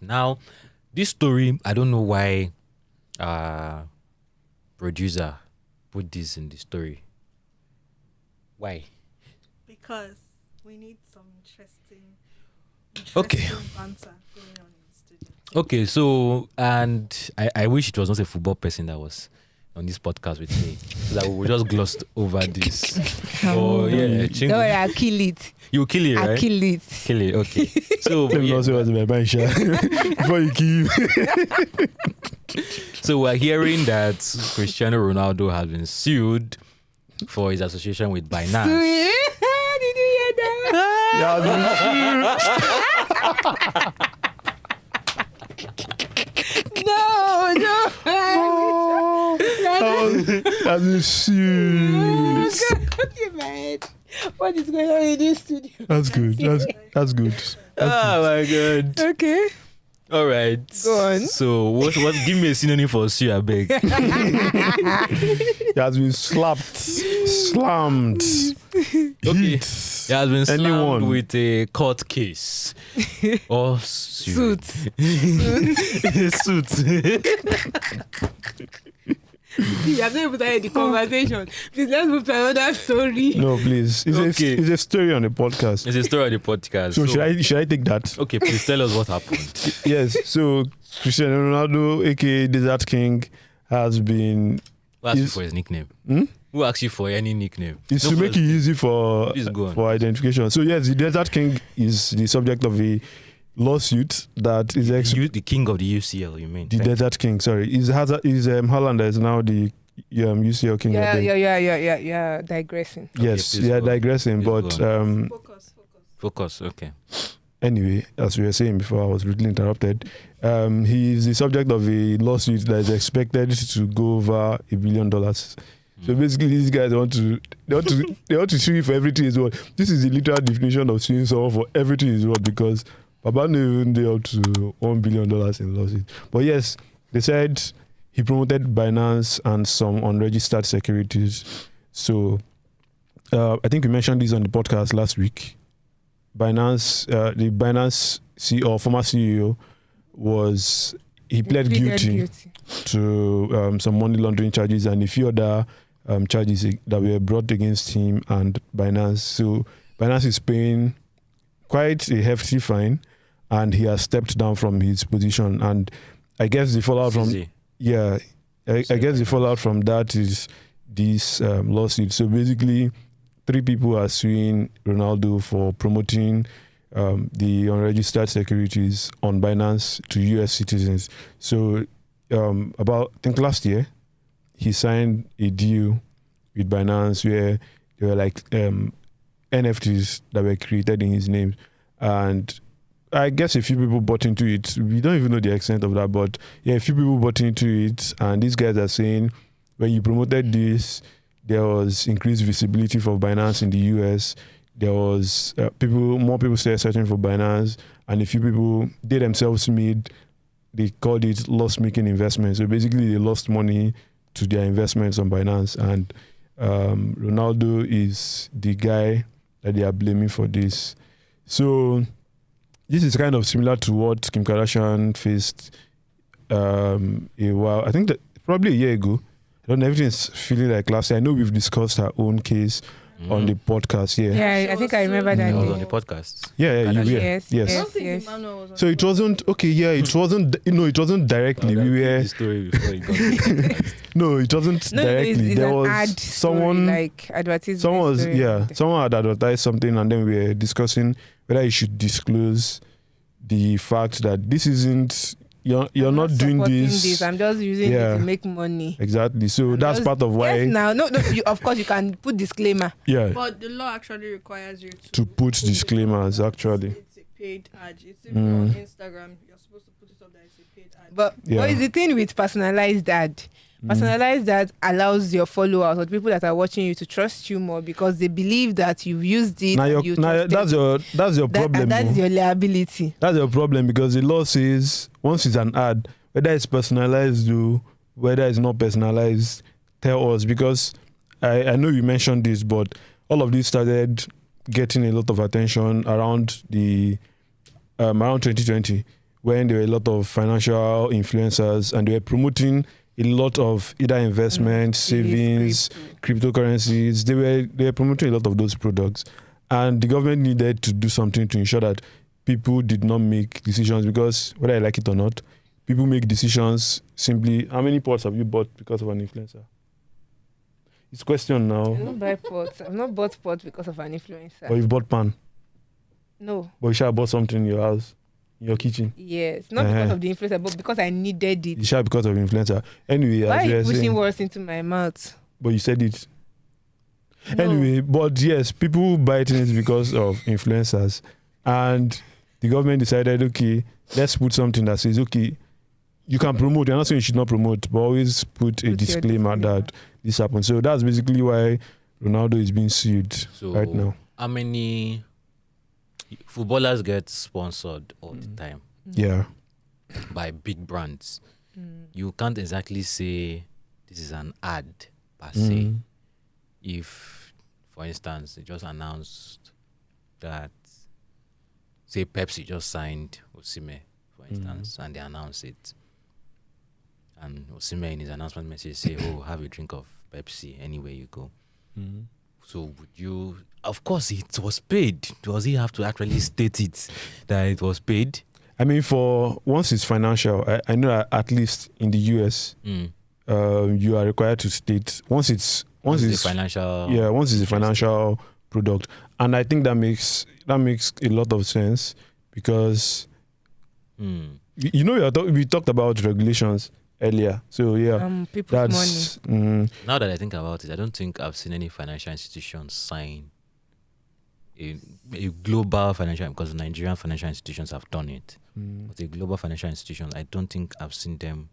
Now, this story, I don't know why producer put this in the story. Why? Because we need some interesting Okay. banter going on in the studio. Okay, so, and I wish it was not a football person that was on this podcast with me, so that we would just glossed over this. Oh, yeah. Don't worry, I'll kill it. You kill it, right? I'll kill it. Kill it, okay. So, Let me also was my mind, Sha. Before you kill. So we're hearing that Cristiano Ronaldo has been sued for his association with Binance. Did you hear that? No. That's been sued. What is going on in this studio? That's good. That's good. Oh my god. Okay. All right. Go on. So what give me a synonym for sue, I beg. He has been slapped, slammed, Okay. hit. He has been slammed Anyone. with a court case. Or suit. Suit. Suit. You have not even started the conversation. Please, let's move to another story. No, please. It's a story on the podcast. It's a story of the podcast. So should I take that? Okay, please tell us what happened. Yes. So Cristiano Ronaldo, aka Desert King, has been. Who asked you for his nickname? Who asked you for any nickname? It's to make it easy for Please go on. identification. So yes, the Desert King is the subject of a lawsuit that is The king of the UCL, you mean? the Desert King. Sorry, is Haaland is now the UCL king. I think. Yeah. Digressing. Yes, please we are go. digressing, Please but go Focus. Okay. anyway, as we were saying before, I was rudely interrupted. He is the subject of a lawsuit that is expected to go over $1 billion. So basically, these guys want to sue you for everything is worth. This is the literal definition of suing someone for everything is worth, because Papa knew they up to $1 billion in lawsuit. But yes, they said he promoted Binance and some unregistered securities. So I think we mentioned this on the podcast last week. Binance, the Binance CEO, former CEO, he pled guilty to some money laundering charges and a few other charges that were brought against him and Binance. So Binance is paying quite a hefty fine, and he has stepped down from his position. And I guess the fallout from I guess the fallout from that is this lawsuit. So basically, 3 people are suing Ronaldo for promoting the unregistered securities on Binance to US citizens. So I think last year, he signed a deal with Binance where there were like NFTs that were created in his name. And I guess a few people bought into it. We don't even know the extent of that, but yeah, a few people bought into it. And these guys are saying, when you promoted this, there was increased visibility for Binance in the US. There was more people started searching for Binance, and a few people, they themselves they called it loss-making investments. So basically, they lost money to their investments on Binance, and Ronaldo is the guy that they are blaming for this. So this is kind of similar to what Kim Kardashian faced a while. I think that probably a year ago. I don't know, everything's feeling like last year. I know we've discussed her own case on the podcast. Yeah, I think I remember that. I was day. on the podcast. Yeah, you were. Yes. I don't think Emmanuel was on So it wasn't okay. Yeah, it wasn't. It wasn't directly. We were. The story before he got to the podcast. No, it wasn't directly. It's There an was ad someone. story, like advertisement. Someone was story. Someone had advertised something, and then we were discussing whether you should disclose the fact that this isn't. You're not doing supporting this. I'm just using it to make money. Exactly. So that's part of why. Yes, now, no. Of course, you can put disclaimer. Yeah. But the law actually requires you To put disclaimers, actually. It's a paid ad. It's if you're on Instagram, you're supposed to put it up that it's a paid ad. But what is the thing with personalized ad? Personalized ad allows your followers or the people that are watching you to trust you more because they believe that you've used it. That's your problem. And that's your liability. That's your problem, because the law says once it's an ad, whether it's personalized or whether it's not personalized, tell us, because I know you mentioned this, but all of this started getting a lot of attention around 2020 when there were a lot of financial influencers and they were promoting a lot of either investment, savings, cryptocurrencies. They were promoting a lot of those products, and the government needed to do something to ensure that people did not make decisions, because whether I like it or not, people make decisions simply. How many pots have you bought because of an influencer? It's a question now. I don't buy pots. I've not bought pots because of an influencer. But you've bought pan. No. But you should have bought something in your house, in your kitchen. Yes, not because of the influencer, but because I needed it. You should have because of influencer. Anyway, Why as are you you were pushing saying, words into my mouth? but you said it. No. Anyway, but yes, people buy things because of influencers, and the government decided, okay, let's put something that says, okay, you can promote. I'm not saying you should not promote, but always put a disclaimer that this happened. So that's basically why Ronaldo is being sued right now. How many footballers get sponsored all the time Yeah. by big brands? You can't exactly say this is an ad per se. If, for instance, they just announced that, say, Pepsi just signed Osimhen, for instance, and they announce it, and Osimhen in his announcement message say, "Oh, have a drink of Pepsi anywhere you go." So would you? Of course, it was paid. Does he have to actually state it that it was paid? I mean, for once it's financial, I know that at least in the US, you are required to state once it's financial. Yeah, once it's a financial product, and I think that makes a lot of sense, because you know we talked about regulations earlier. So yeah, people's money. Now that I think about it, I don't think I've seen any financial institution sign a global financial, because Nigerian financial institutions have done it. But a global financial institution, I don't think I've seen them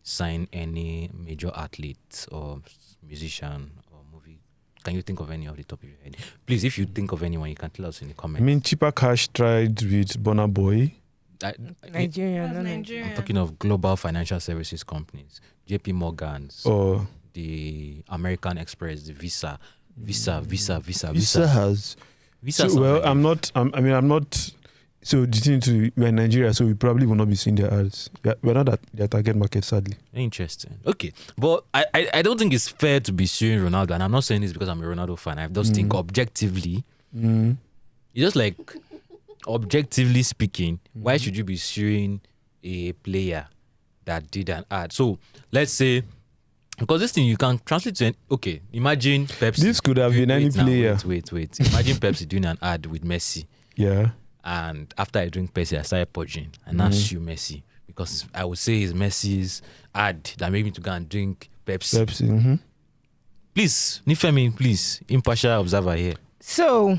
sign any major athlete or musician or movie. Can you think of any off the top of your head? Please, if you think of anyone, you can tell us in the comments. I mean, Cheaper Cash tried with Burna Boy. Nigeria. I'm talking of global financial services companies, JP Morgan's, the American Express, the Visa has. Visa. So, well, I'm not. So the thing to we're in Nigeria, so we probably will not be seeing their ads. We're not at their target market, sadly. Interesting. Okay, but I don't think it's fair to be suing Ronaldo, and I'm not saying this because I'm a Ronaldo fan. I just think objectively, it's just like objectively speaking, why should you be suing a player that did an ad? So let's say, because this thing you can translate to okay, imagine Pepsi. This could have been any player. Wait. Imagine Pepsi doing an ad with Messi. Yeah. And after I drink Pepsi, I started purging and now sue Messi, because I would say it's Messi's ad that made me to go and drink Pepsi. Please, Nifemi, please, impartial observer here. So,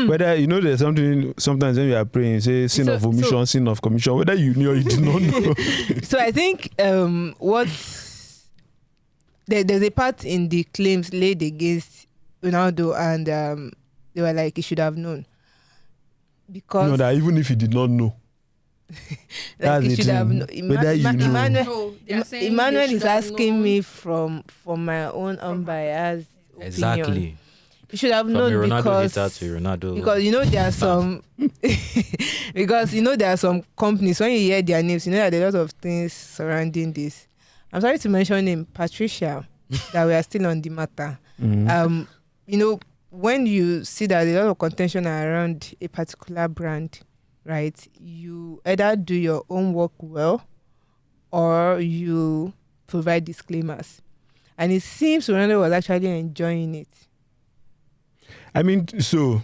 whether you know there's something, sometimes when we are praying, say sin of omission, sin of commission, whether you knew or you did not know. So I think there's a part in the claims laid against Ronaldo, and they were like, he should have known. Because no, that even if he did not know, like he should have known. Emmanuel is asking me from my own unbiased Exactly. opinion. You should have From known, because you know there are some because you know there are some companies, when you hear their names, you know that there are a lot of things surrounding this. I'm sorry to mention name Patricia, that we are still on the matter. You know, when you see that a lot of contention are around a particular brand, right? You either do your own work well, or you provide disclaimers. And it seems Ronaldo was actually enjoying it. I mean, so.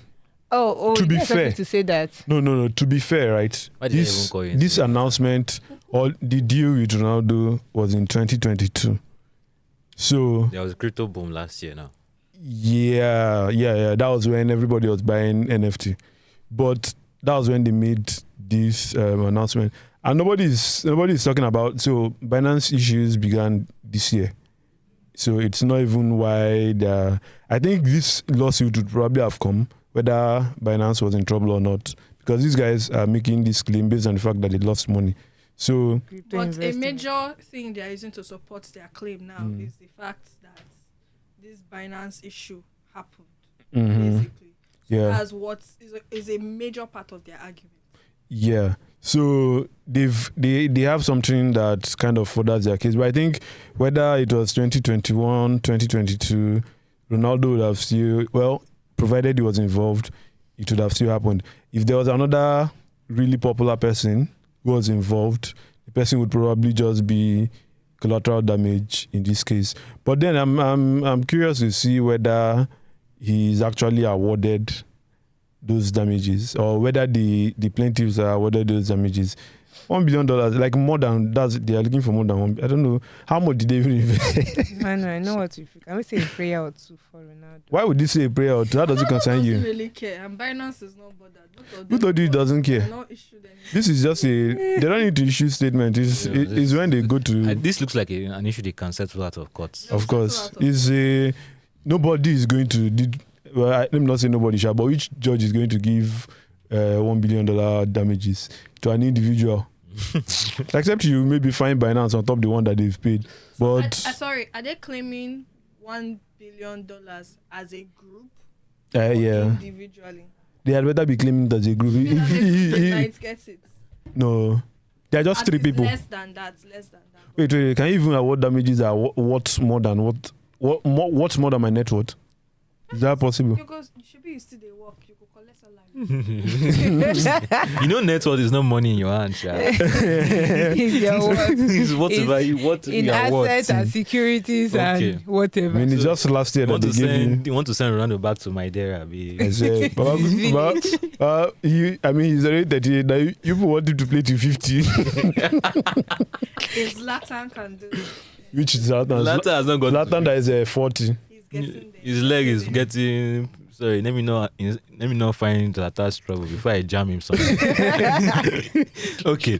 To be fair, to say that. No. To be fair, right? This announcement or the deal with Ronaldo was in 2022. So there was a crypto boom last year now. Yeah. That was when everybody was buying NFT, but that was when they made this announcement, and nobody's talking about. So Binance issues began this year, so it's not even why I think this lawsuit would probably have come whether Binance was in trouble or not, because these guys are making this claim based on the fact that they lost money. So, but a major thing they are using to support their claim now is the fact that this Binance issue happened, basically. So that's what is a major part of their argument. Yeah. So they have something that kind of furthers their case. But I think whether it was 2021, 2022, Ronaldo would have still, well, provided he was involved, it would have still happened. If there was another really popular person who was involved, the person would probably just be collateral damage in this case. But then I'm curious to see whether he's actually awarded those damages, or whether the plaintiffs are awarded those damages. $1 billion, like more than that, they are looking for more than one. I don't know how much did they even invest. Man, I know what you think. Can we say a prayer or two for Ronaldo? Why would you say a prayer? How does it concern you? Really care, and Binance is not bothered. Who told you it doesn't care? This is just they don't need to issue statement. It's when they go to. This looks like an issue they can settle out of court. Of course, it's nobody is going to. Well, let me not say nobody shall, but which judge is going to give $1 billion damages to an individual? Except you maybe fine Binance on top of the one that they've paid. But sorry, are they claiming $1 billion as a group? Yeah. Individually. They had better be claiming that as a group. Gets it. No, they are just three people. Less than that. Wait, can you even award damages that what's more than what's more than my net worth? Is that possible? Because you should be used to the work. You could collect a You know, net worth is not money in your hand, child. It's your work. It's whatever in you are assets worth. and securities and whatever. I mean, it's just last year that they gave you. You want to send Ronaldo back to Madeira, He's already 38. Now you people want him to play to 50. His Zlatan can do it. Which is Zlatan? Zlatan has not got. Zlatan that is 40. His leg is getting. Sorry, let me not find Zlatan's trouble before I jam him something. Okay.